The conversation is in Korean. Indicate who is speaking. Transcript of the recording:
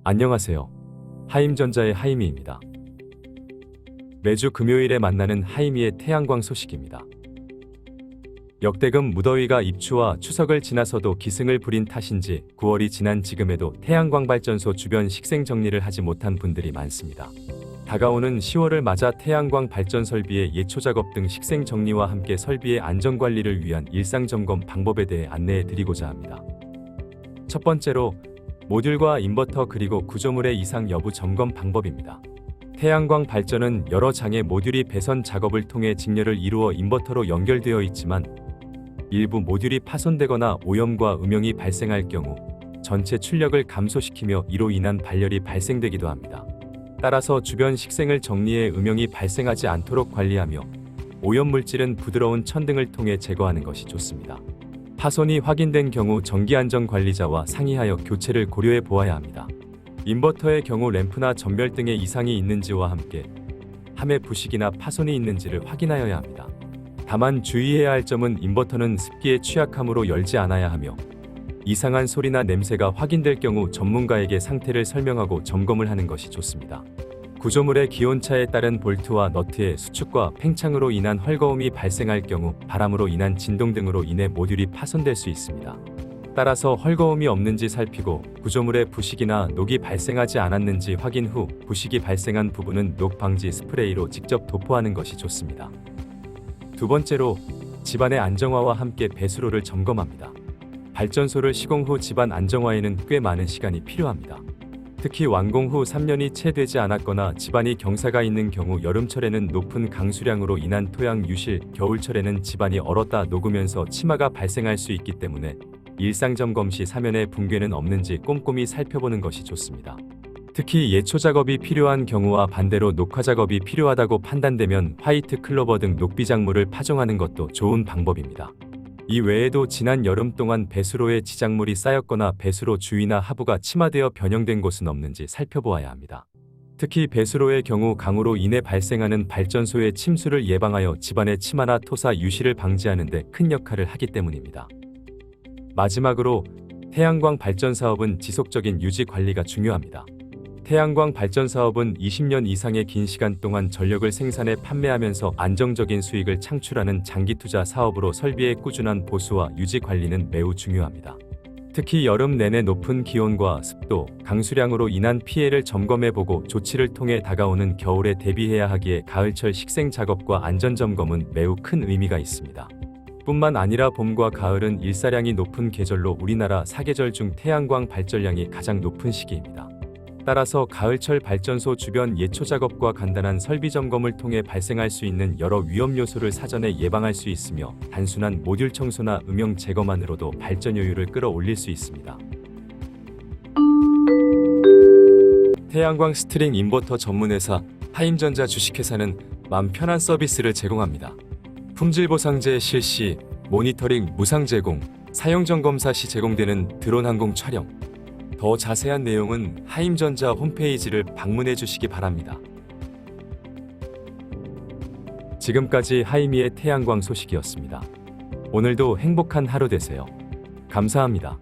Speaker 1: 안녕하세요. 하임전자의 하이미입니다. 매주 금요일에 만나는 하이미의 태양광 소식입니다. 역대급 무더위가 입추와 추석을 지나서도 기승을 부린 탓인지 9월이 지난 지금에도 태양광 발전소 주변 식생 정리를 하지 못한 분들이 많습니다. 다가오는 10월을 맞아 태양광 발전 설비의 예초 작업 등 식생 정리와 함께 설비의 안전 관리를 위한 일상 점검 방법에 대해 안내해 드리고자 합니다. 첫 번째로 모듈과 인버터 그리고 구조물의 이상 여부 점검 방법입니다. 태양광 발전은 여러 장의 모듈이 배선 작업을 통해 직렬을 이루어 인버터로 연결되어 있지만 일부 모듈이 파손되거나 오염과 음영이 발생할 경우 전체 출력을 감소시키며 이로 인한 발열이 발생되기도 합니다. 따라서 주변 식생을 정리해 음영이 발생하지 않도록 관리하며 오염물질은 부드러운 천 등을 통해 제거하는 것이 좋습니다. 파손이 확인된 경우 전기안전관리자와 상의하여 교체를 고려해 보아야 합니다. 인버터의 경우 램프나 전멸 등의 이상이 있는지와 함께 함의 부식이나 파손이 있는지를 확인하여야 합니다. 다만 주의해야 할 점은 인버터는 습기에 취약하므로 열지 않아야 하며 이상한 소리나 냄새가 확인될 경우 전문가에게 상태를 설명하고 점검을 하는 것이 좋습니다. 구조물의 기온차에 따른 볼트와 너트의 수축과 팽창으로 인한 헐거움이 발생할 경우 바람으로 인한 진동 등으로 인해 모듈이 파손될 수 있습니다. 따라서 헐거움이 없는지 살피고 구조물의 부식이나 녹이 발생하지 않았는지 확인 후 부식이 발생한 부분은 녹 방지 스프레이로 직접 도포하는 것이 좋습니다. 두 번째로 집안의 안정화와 함께 배수로를 점검합니다. 발전소를 시공 후 집안 안정화에는 꽤 많은 시간이 필요합니다. 특히 완공 후 3년이 채 되지 않았거나 집안이 경사가 있는 경우 여름철에는 높은 강수량으로 인한 토양 유실, 겨울철에는 집안이 얼었다 녹으면서 치마가 발생할 수 있기 때문에 일상 점검 시 사면에 붕괴는 없는지 꼼꼼히 살펴보는 것이 좋습니다. 특히 예초 작업이 필요한 경우와 반대로 녹화 작업이 필요하다고 판단되면 화이트 클로버 등 녹비작물을 파종하는 것도 좋은 방법입니다. 이 외에도 지난 여름 동안 배수로에 지작물이 쌓였거나 배수로 주위나 하부가 침하되어 변형된 곳은 없는지 살펴보아야 합니다. 특히 배수로의 경우 강우로 인해 발생하는 발전소의 침수를 예방하여 집안의 침하나 토사 유실을 방지하는 데 큰 역할을 하기 때문입니다. 마지막으로 태양광 발전 사업은 지속적인 유지 관리가 중요합니다. 태양광 발전 사업은 20년 이상의 긴 시간 동안 전력을 생산해 판매하면서 안정적인 수익을 창출하는 장기 투자 사업으로 설비의 꾸준한 보수와 유지 관리는 매우 중요합니다. 특히 여름 내내 높은 기온과 습도, 강수량으로 인한 피해를 점검해보고 조치를 통해 다가오는 겨울에 대비해야 하기에 가을철 식생 작업과 안전 점검은 매우 큰 의미가 있습니다. 뿐만 아니라 봄과 가을은 일사량이 높은 계절로 우리나라 사계절 중 태양광 발전량이 가장 높은 시기입니다. 따라서 가을철 발전소 주변 예초 작업과 간단한 설비 점검을 통해 발생할 수 있는 여러 위험 요소를 사전에 예방할 수 있으며 단순한 모듈 청소나 음영 제거만으로도 발전 효율을 끌어올릴 수 있습니다. 태양광 스트링 인버터 전문회사 하임전자 주식회사는 마음 편한 서비스를 제공합니다. 품질 보상제 실시, 모니터링 무상 제공, 사용 점검사 시 제공되는 드론 항공 촬영. 더 자세한 내용은 하임전자 홈페이지를 방문해 주시기 바랍니다. 지금까지 하이미의 태양광 소식이었습니다. 오늘도 행복한 하루 되세요. 감사합니다.